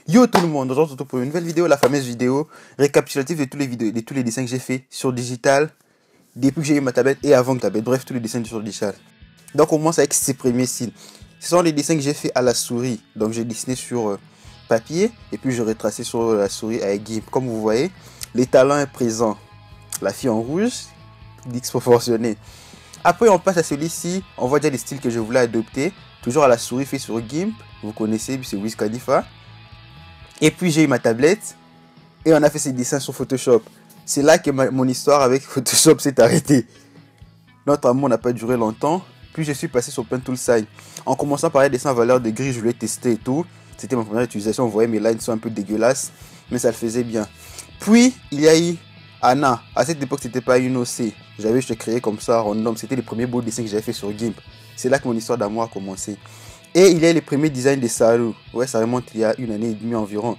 Yo tout le monde, aujourd'hui pour une nouvelle vidéo, la fameuse vidéo récapitulative de tous les dessins que j'ai fait sur digital depuis que j'ai eu ma tablette et avant que tablette, bref tous les dessins sur digital. Donc on commence avec ces premiers styles. Ce sont les dessins que j'ai fait à la souris, donc j'ai dessiné sur papier et puis je retracé sur la souris avec GIMP. Comme vous voyez, l'étalon est présent, la fille en rouge, disproportionnée. Après on passe à celui-ci, on voit déjà les styles que je voulais adopter, toujours à la souris fait sur GIMP, vous connaissez, c'est Wiz Khalifa. Et puis j'ai eu ma tablette et on a fait ces dessins sur Photoshop. C'est là que mon histoire avec Photoshop s'est arrêtée. Notre amour n'a pas duré longtemps. Puis je suis passé sur PenToolSign. En commençant par les dessins à valeur de gris, je voulais tester et tout. C'était ma première utilisation. Vous voyez, mes lines sont un peu dégueulasses, mais ça le faisait bien. Puis il y a eu Anna. À cette époque, c'était pas une OC. J'avais juste créé comme ça, random. C'était les premiers beaux dessins que j'avais fait sur GIMP. C'est là que mon histoire d'amour a commencé. Et il y a les premiers designs de Saru. Ouais, ça remonte il y a 1 année et demie environ.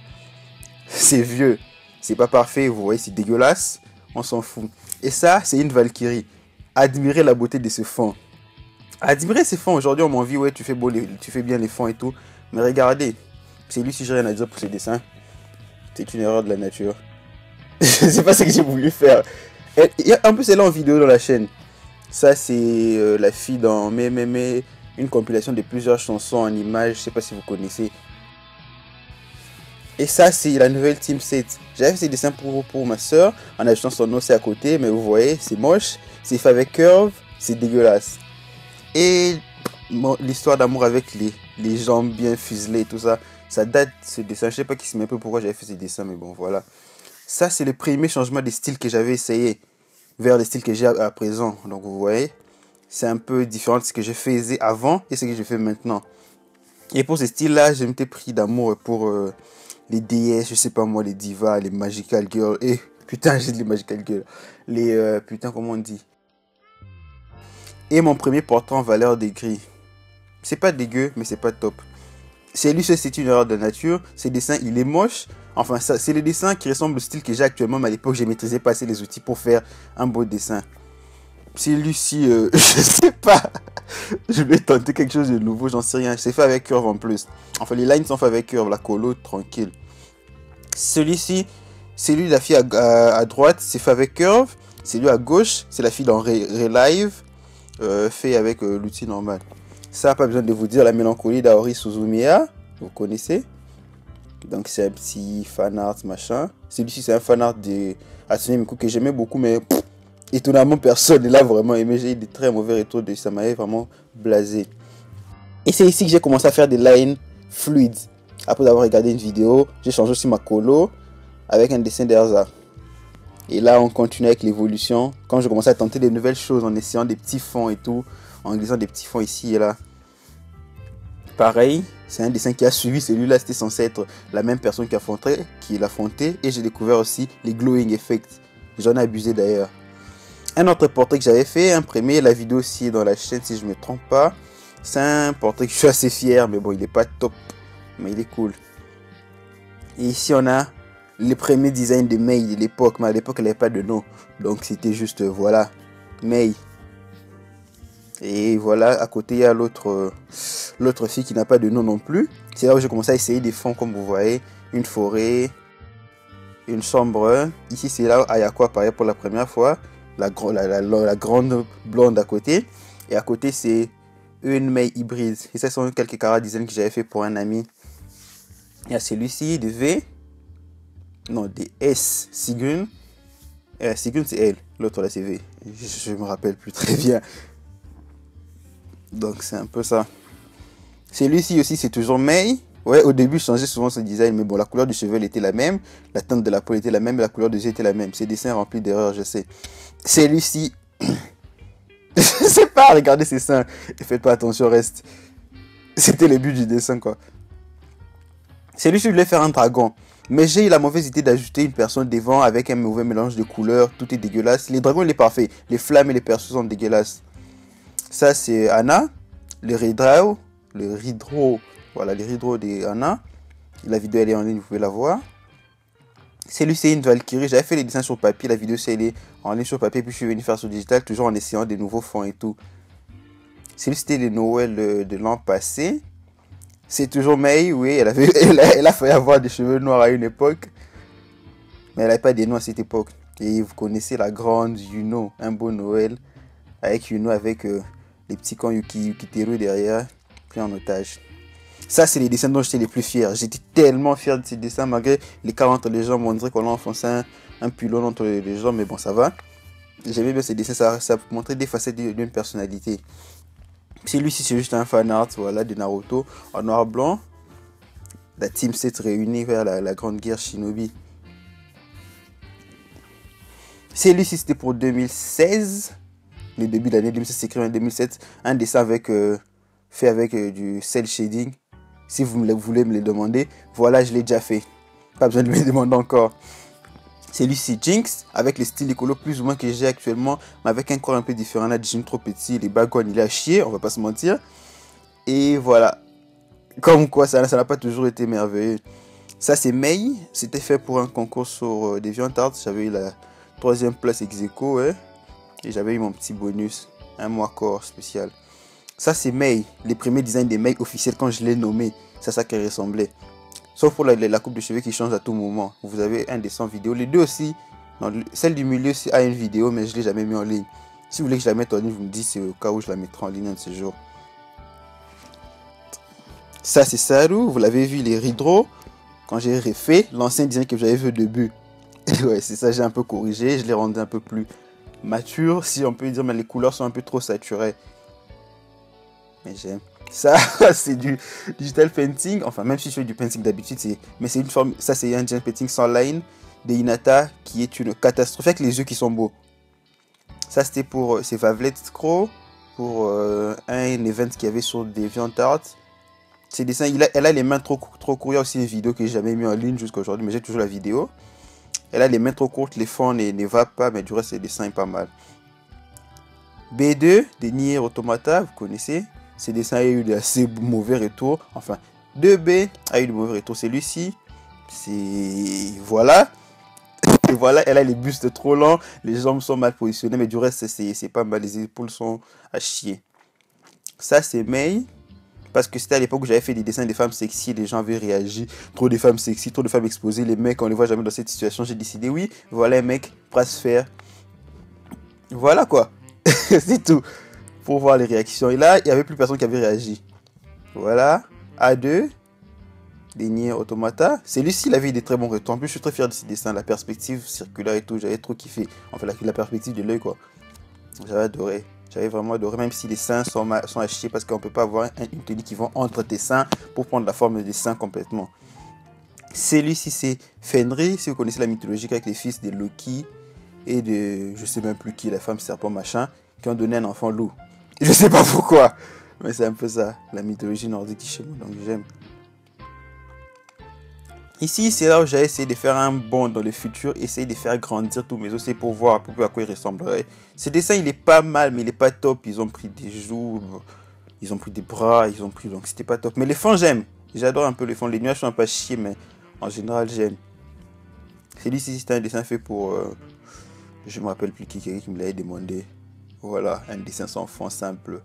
C'est vieux. C'est pas parfait, vous voyez, c'est dégueulasse. On s'en fout. Et ça, c'est une Valkyrie. Admirez la beauté de ce fond. Admirez ces fonds. Aujourd'hui, on m'envie, ouais, tu fais bien les fonds et tout. Mais regardez. C'est lui, si j'ai rien à dire pour ce dessin. C'est une erreur de la nature. C'est pas ce que j'ai voulu faire. En plus, elle est en vidéo dans la chaîne. Ça, c'est la fille dans une compilation de plusieurs chansons en images, je sais pas si vous connaissez. Et ça, c'est la nouvelle Team 7. J'avais fait ces dessins pour ma soeur, en ajoutant son nom, c'est à côté, mais vous voyez, c'est moche, c'est fait avec curve, c'est dégueulasse. Et l'histoire d'amour avec les jambes bien fuselées, tout ça, ça date ce dessin. Je sais pas qui se met un peu pourquoi j'avais fait ces dessins, mais bon, voilà. Ça, c'est le premier changement de style que j'avais essayé vers le style que j'ai à présent. Donc, vous voyez. C'est un peu différent de ce que je faisais avant et ce que je fais maintenant. Et pour ce style-là, je m'étais pris d'amour pour les déesses, je sais pas moi, les divas, les magical girls. Et putain, j'ai dit les magical girls. Les putain, comment on dit? Et mon premier portrait en valeur de gris. C'est pas dégueu, mais c'est pas top. C'est lui, c'est une erreur de nature. Ce dessin, il est moche. Enfin, ça, c'est le dessin qui ressemble au style que j'ai actuellement, mais à l'époque, je maîtrisais pas assez les outils pour faire un beau dessin. Celui-ci, je sais pas. Je vais tenter quelque chose de nouveau, j'en sais rien. C'est fait avec curve en plus. Enfin, les lines sont faites avec curve, la colo, tranquille. Celui-ci, c'est lui, la fille à droite, c'est fait avec curve. C'est lui à gauche, c'est la fille dans Relive, fait avec l'outil normal. Ça, pas besoin de vous dire, la mélancolie d'Aori Suzumiya, vous connaissez. Donc, c'est un petit fan art, machin. Celui-ci, c'est un fan art de Hatsune Miku que j'aimais beaucoup, mais étonnamment, personne ne l'a vraiment aimé. J'ai eu des très mauvais retours de ça, m'avait vraiment blasé. Et c'est ici que j'ai commencé à faire des lines fluides. Après avoir regardé une vidéo, j'ai changé aussi ma colo avec un dessin d'Erza. Et là, on continue avec l'évolution. Quand je commençais à tenter de nouvelles choses en essayant des petits fonds et tout, en glissant des petits fonds ici et là. Pareil, c'est un dessin qui a suivi celui-là. C'était censé être la même personne qui l'a fondé. Et j'ai découvert aussi les glowing effects. J'en ai abusé d'ailleurs. Un autre portrait que j'avais fait, un premier, la vidéo aussi est dans la chaîne si je ne me trompe pas. C'est un portrait que je suis assez fier, mais bon, il n'est pas top, mais il est cool. Et ici, on a les premiers designs de Mei de l'époque, mais à l'époque, elle n'avait pas de nom. Donc, c'était juste, voilà, Mei. Et voilà, à côté, il y a l'autre fille qui n'a pas de nom non plus. C'est là où j'ai commencé à essayer des fonds, comme vous voyez. Une forêt, une chambre. Ici, c'est là où Ayako apparaît pour la première fois. La grande blonde à côté. Et à côté, c'est une Mei hybride. Et ça, sont quelques chara-designs que j'avais fait pour un ami. Il y a celui-ci, de V. Non, des S. Sigun. Sigun, c'est elle. L'autre, là, c'est V. Je me rappelle plus très bien. Donc, c'est un peu ça. Celui-ci aussi, c'est toujours Mei. Ouais, au début, je changeais souvent ce design. Mais bon, la couleur du cheveu était la même. La teinte de la peau était la même. Et la couleur des yeux était la même. Ces dessins remplis d'erreurs, je sais. Celui-ci, je sais pas, regardez ces seins et faites pas attention au reste. C'était le but du dessin, quoi. Celui-ci, je voulais faire un dragon, mais j'ai eu la mauvaise idée d'ajouter une personne devant avec un mauvais mélange de couleurs. Tout est dégueulasse. Les dragons, il est parfait. Les flammes et les persos sont dégueulasses. Ça, c'est Anna, le Ridro, voilà, les Ridro de Anna. La vidéo, elle est en ligne, vous pouvez la voir. Celui-ci, c'est une Valkyrie. J'avais fait les dessins sur papier. La vidéo, c'est elle est en ligne sur papier. Puis je suis venu faire sur digital, toujours en essayant des nouveaux fonds et tout. Celui-ci, c'était les Noël de l'an passé. C'est toujours May, oui, elle a failli avoir des cheveux noirs à une époque, mais elle n'avait pas des noms à cette époque. Et vous connaissez la grande Yuno, un beau Noël, avec Yuno avec les petits camps Yukiteru derrière, pris en otage. Ça, c'est les dessins dont j'étais les plus fier. J'étais tellement fier de ces dessins, malgré les cas entre les jambes. On dirait qu'on a enfoncé un pylône entre les jambes, mais bon, ça va. J'aimais bien ces dessins, ça montrait des facettes d'une personnalité. Celui-ci, c'est juste un fan art, voilà, de Naruto en noir-blanc. La Team 7 réunie vers la grande guerre Shinobi. Celui-ci, c'était pour 2016. Le début de l'année 2016, c'est écrit en 2007. Un dessin fait avec du cel shading. Si vous voulez me le demander, voilà, je l'ai déjà fait. Pas besoin de me le demander encore. Celui-ci, Jinx, avec le style écolo plus ou moins que j'ai actuellement, mais avec un corps un peu différent. Là, Jim trop petit, les backgrounds, il est à chier, on va pas se mentir. Et voilà. Comme quoi, ça n'a pas toujours été merveilleux. Ça, c'est Mei. C'était fait pour un concours sur DeviantArt. J'avais eu la 3e place ex aequo, ouais. Et j'avais eu mon petit bonus. Un mois corps spécial. Ça, c'est Mei. Les premiers designs des Mei officiels quand je l'ai nommé. C'est ça qu'elle ressemblait. Sauf pour la coupe de cheveux qui change à tout moment. Vous avez un dessin vidéo. Les deux aussi. Non, celle du milieu aussi a une vidéo, mais je ne l'ai jamais mis en ligne. Si vous voulez que je la mette en ligne, vous me dites, c'est au cas où je la mettrai en ligne un de ces jours. Ça, c'est Saru. Vous l'avez vu, les Ridro. Quand j'ai refait l'ancien design que j'avais vu au début. Ouais, c'est ça, j'ai un peu corrigé. Je l'ai rendu un peu plus mature, si on peut dire, mais les couleurs sont un peu trop saturées. Mais j'aime. Ça, c'est du digital painting. Enfin, même si je fais du painting d'habitude, mais c'est une forme. Ça, c'est un digital painting sans line de Hinata qui est une catastrophe avec les yeux qui sont beaux. Ça, c'était pour. C'est Vavlet Scroll pour un event qu'il y avait sur DeviantArt. Ces dessins, elle a les mains trop courtes. Il y a aussi une vidéo que j'ai jamais mis en ligne jusqu'à aujourd'hui, mais j'ai toujours la vidéo. Elle a les mains trop courtes, les fonds ne va pas, mais du reste, le dessin est pas mal. B2 de Nier Automata, vous connaissez. Ces dessins a eu d'assez mauvais retours. Enfin, 2B a eu de mauvais retours. Celui-ci, c'est. Voilà. Et voilà, elle a les bustes trop longs. Les jambes sont mal positionnées, mais du reste, c'est pas mal. Les épaules sont à chier. Ça, c'est Mei. Parce que c'était à l'époque où j'avais fait des dessins des femmes sexy. Les gens avaient réagi. Trop de femmes sexy, trop de femmes exposées. Les mecs, on les voit jamais dans cette situation. J'ai décidé, oui, voilà un mec prêt à se faire. Voilà quoi. C'est tout. Pour voir les réactions. Et là, il n'y avait plus personne qui avait réagi. Voilà. A2. Des Nier Automata. Celui-ci, il avait des très bons retours. En plus, je suis très fier de ces dessins. La perspective circulaire et tout. J'avais trop kiffé. Enfin, la perspective de l'œil, quoi. J'avais adoré. J'avais vraiment adoré. Même si les seins sont à chier parce qu'on ne peut pas avoir une tenue qui va entre tes seins pour prendre la forme des seins complètement. Celui-ci, c'est Fenrir. Si vous connaissez la mythologie avec les fils de Loki et de. Je sais même plus qui, la femme serpent machin, qui ont donné un enfant loup. Je sais pas pourquoi, mais c'est un peu ça, la mythologie nordique chez moi, donc j'aime. Ici, c'est là où j'ai essayé de faire un bond dans le futur, essayer de faire grandir tous mes os, c'est pour voir à quoi il ressemblerait. Ce dessin, il est pas mal, mais il est pas top. Ils ont pris des joues, ils ont pris des bras, donc c'était pas top. Mais les fonds, j'aime. J'adore un peu les fonds. Les nuages sont un peu chiés, mais en général, j'aime. Celui-ci, c'était un dessin fait pour... je me rappelle plus quelqu'un qui me l'avait demandé. Voilà, un dessin sans fond simple.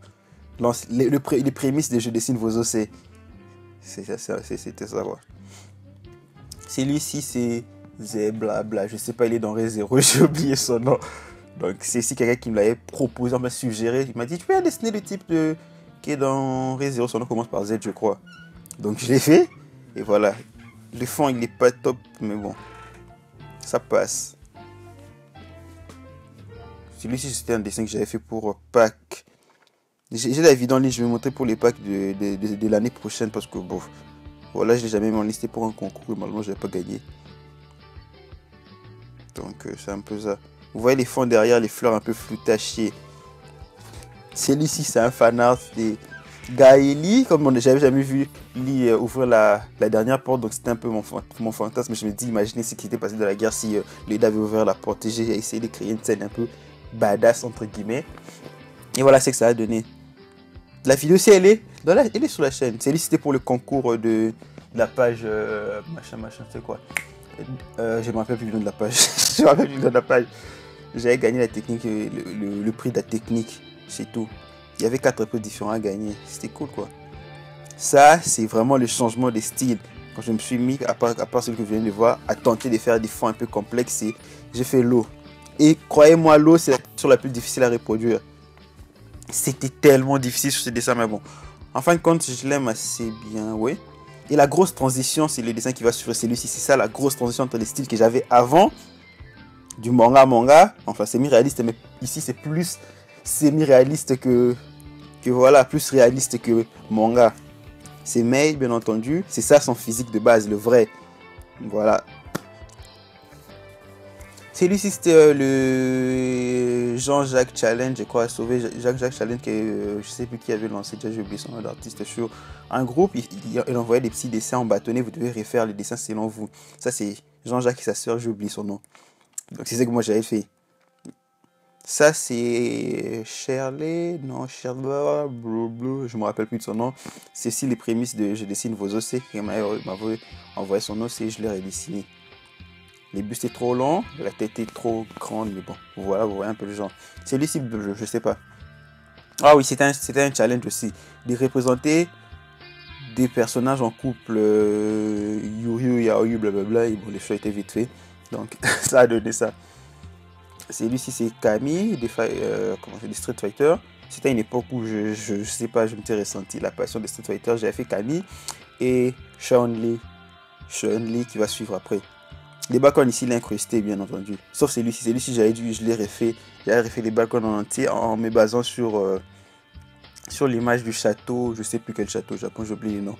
Les prémices de Je dessine vos os, c'était ça, quoi. Celui-ci, c'est Zeblabla. Je sais pas, il est dans Re:Zero, j'ai oublié son nom. Donc, c'est ici quelqu'un qui me l'avait proposé, m'a suggéré. Il m'a dit, tu peux dessiner le type qui est dans Re:Zero. Son nom commence par Z, je crois. Donc, je l'ai fait. Et voilà. Le fond, il est pas top, mais bon. Ça passe. Celui-ci, c'était un dessin que j'avais fait pour Pâques. J'ai la vidéo en ligne, je vais montrer pour les Pâques de l'année prochaine parce que bon, voilà, je l'ai jamais mis en liste pour un concours et malheureusement je n'ai pas gagné. Donc c'est un peu ça. Vous voyez les fonds derrière, les fleurs un peu floutées à chier. Celui-ci, c'est un fanart de Gaëli, comme j'avais jamais vu Lee ouvrir la dernière porte, donc c'était un peu mon fantasme. Je me dis, imaginez ce qui était passé dans la guerre si Lee avait ouvert la porte. Et j'ai essayé de créer une scène un peu badass entre guillemets. Et voilà ce que ça a donné. La vidéo aussi elle est sur la chaîne. Celle-ci c'était pour le concours de la page machin c'est quoi. Je me rappelle plus du nom de la page. Je me rappelle plus du nom de la page. J'avais gagné la technique, le prix de la technique, c'est tout. Il y avait 4 prix différents à gagner. C'était cool quoi. Ça, c'est vraiment le changement de style. Quand je me suis mis, à part celui que vous venez de voir, à tenter de faire des fonds un peu complexes, j'ai fait l'eau. Et croyez-moi, l'eau, c'est la texture la plus difficile à reproduire. C'était tellement difficile sur ce dessin, mais bon. En fin de compte, je l'aime assez bien, oui. Et la grosse transition, c'est le dessin qui va suivre celui-ci. C'est ça la grosse transition entre les styles que j'avais avant, du manga. Enfin, semi-réaliste, mais ici, c'est plus semi-réaliste que voilà, plus réaliste que manga. C'est Mei, bien entendu. C'est ça son physique de base, le vrai. Voilà. Celui-ci, c'était le Jean-Jacques Challenge, je crois, sauver Jacques Challenge, je sais plus qui avait lancé, déjà j'ai oublié son nom d'artiste, sur un groupe, il envoyait des petits dessins en bâtonnet, vous devez refaire les dessins selon vous. Ça, c'est Jean-Jacques et sa sœur, j'ai oublié son nom. Donc, c'est ça que moi j'avais fait. Ça, c'est Shirley, non, Shirley, je me rappelle plus de son nom. C'est aussi les prémices de Je dessine vos OC, qui m'avait envoyé son OC et je l'ai redessiné. Les bustes étaient trop longs, la tête est trop grande, mais bon, voilà, vous voyez un peu le genre. Celui-ci, je sais pas. Ah oui, c'était un challenge aussi. De représenter des personnages en couple, Yuru, Yaoyu, blablabla, et bon, les choix étaient vite faits. Donc, ça a donné ça. Celui-ci, c'est Camille, des Street Fighter. C'était une époque où je sais pas, je m'étais ressenti la passion des Street Fighter. J'avais fait Camille et Chun-Li qui va suivre après. Les balcons ici, l'incrusté, bien entendu. Sauf celui-ci. Celui-ci, je l'ai refait. J'avais refait les balcons en entier en me basant sur l'image du château. Je sais plus quel château au Japon, j'ai oublié le nom.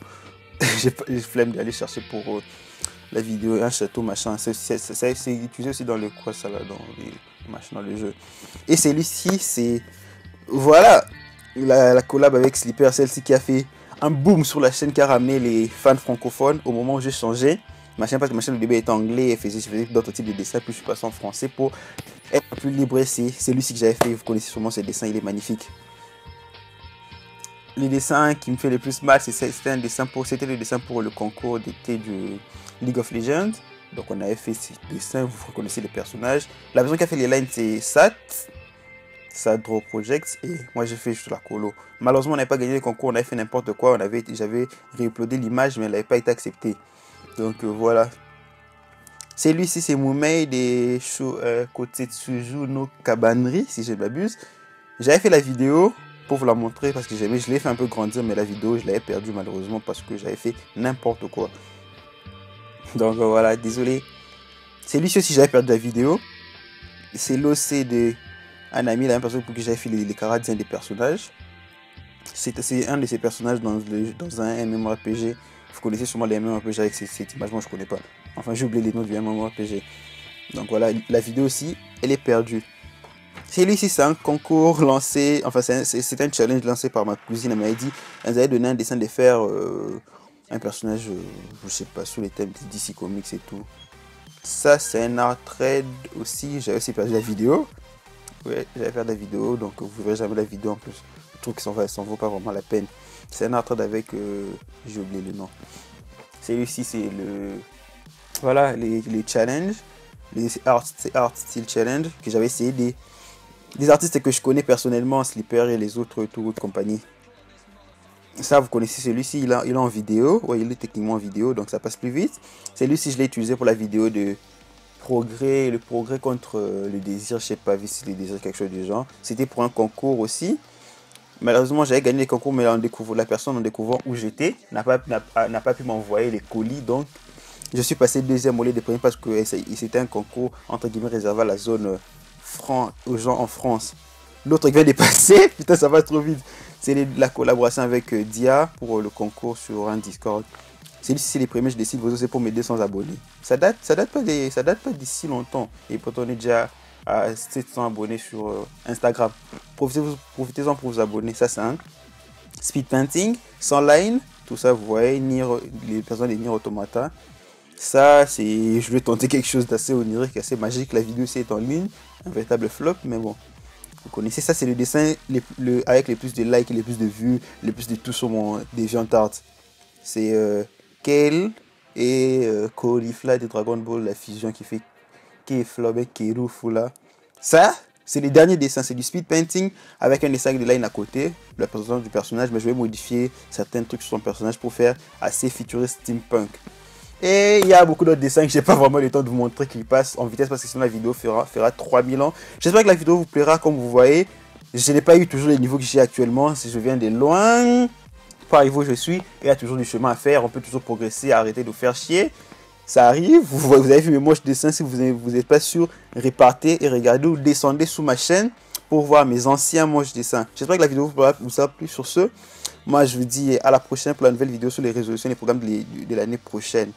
J'ai flemme d'aller chercher pour la vidéo. Un château, machin. C'est utilisé aussi dans le quoi, ça là, dans les machins, dans le jeu. Et celui-ci, c'est. Voilà. La collab avec Slipper, celle-ci qui a fait un boom sur la chaîne qui a ramené les fans francophones au moment où j'ai changé. Ma chaîne, parce que ma chaîne au début était anglais et je faisais d'autres types de dessins, puis je suis passé en français pour être plus libre. C'est celui-ci que j'avais fait, vous connaissez sûrement ce dessin, il est magnifique. Le dessin qui me fait le plus mal, c'était le dessin pour le concours d'été du League of Legends. Donc on avait fait ce dessin, vous reconnaissez les personnages. La personne qui a fait les lines, c'est Sad Draw Projects, et moi j'ai fait juste la colo. Malheureusement, on n'avait pas gagné le concours, on avait fait n'importe quoi, j'avais réuploadé l'image, mais elle n'avait pas été acceptée. Donc voilà. Celui-ci, c'est Mumei des Kotetsuju no Kabanri, si je ne m'abuse. J'avais fait la vidéo pour vous la montrer parce que je l'ai fait un peu grandir, mais la vidéo, je l'avais perdue malheureusement parce que j'avais fait n'importe quoi. Donc voilà, désolé. Celui-ci aussi, j'avais perdu la vidéo. C'est l'OC de un ami, la même personne pour qui j'avais fait les caractères des personnages. C'est un de ces personnages dans un MMORPG. Vous connaissez sûrement les MMORPG avec cette image, moi je connais pas. Enfin, j'ai oublié les noms du MMORPG. Donc voilà, la vidéo aussi, elle est perdue. Celui-ci, c'est un concours lancé, enfin c'est un challenge lancé par ma cousine. Elle m'avait dit, elle avait donné un dessin de faire un personnage, je sais pas, sous les thèmes DC Comics et tout. Ça, c'est un art trade aussi. J'avais aussi perdu la vidéo. Ouais, j'avais perdu la vidéo, donc vous verrez jamais la vidéo en plus. Je trouve que ça en vaut pas vraiment la peine. C'est un art trade avec, j'ai oublié le nom. Celui-ci, c'est le, voilà, les challenges, les art style challenge que j'avais essayé des artistes que je connais personnellement, Slipper et les autres compagnies. Ça, vous connaissez celui-ci, il est en vidéo. Ouais, il est techniquement en vidéo, donc ça passe plus vite. Celui-ci, je l'ai utilisé pour la vidéo de le progrès contre le désir. Je sais pas si le désir quelque chose du genre. C'était pour un concours aussi. Malheureusement, j'avais gagné les concours, mais la personne en découvrant où j'étais n'a pas pu m'envoyer les colis. Donc, je suis passé deuxième au lieu de premier parce que c'était un concours entre guillemets réservé à la zone aux gens en France. L'autre qui vient de passer, putain, ça va trop vite. C'est la collaboration avec Dia pour le concours sur un Discord. C'est les premiers, je décide vos c'est pour mes 200 abonnés. Ça date pas d'ici longtemps. Et pourtant, on est déjà à 700 abonnés sur Instagram. Profitez-en pour vous abonner. Ça, c'est un speed painting, sans line. Tout ça, vous voyez, les personnes des Nier Automata. Ça, je vais tenter quelque chose d'assez onirique, assez magique. La vidéo, c'est en ligne. Un véritable flop, mais bon. Vous connaissez ça, c'est le dessin avec les plus de likes, les plus de vues, les plus de tout sur mon DeviantArt. C'est Kale et Caulifla de Dragon Ball, la fusion qui est flop avec Keru Fula. Ça, C'est les derniers dessins, c'est du speed painting avec un dessin de line à côté, la présentation du personnage, mais je vais modifier certains trucs sur son personnage pour faire assez futuriste steampunk. Et il y a beaucoup d'autres dessins que j'ai pas vraiment le temps de vous montrer qui passent en vitesse parce que sinon la vidéo fera 3000 ans. J'espère que la vidéo vous plaira. Comme vous voyez, je n'ai pas eu toujours les niveaux que j'ai actuellement. Si je viens de loin, par arriver où je suis, il y a toujours du chemin à faire. On peut toujours progresser, arrêter de faire chier. Ça arrive. Vous avez vu mes moches dessins. Si vous n'êtes pas sûr, repartez et regardez ou descendez sous ma chaîne pour voir mes anciens moches dessins. J'espère que la vidéo vous a plu. Sur ce, moi je vous dis à la prochaine pour la nouvelle vidéo sur les résolutions et les programmes de l'année prochaine.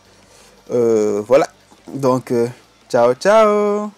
Voilà, donc ciao ciao.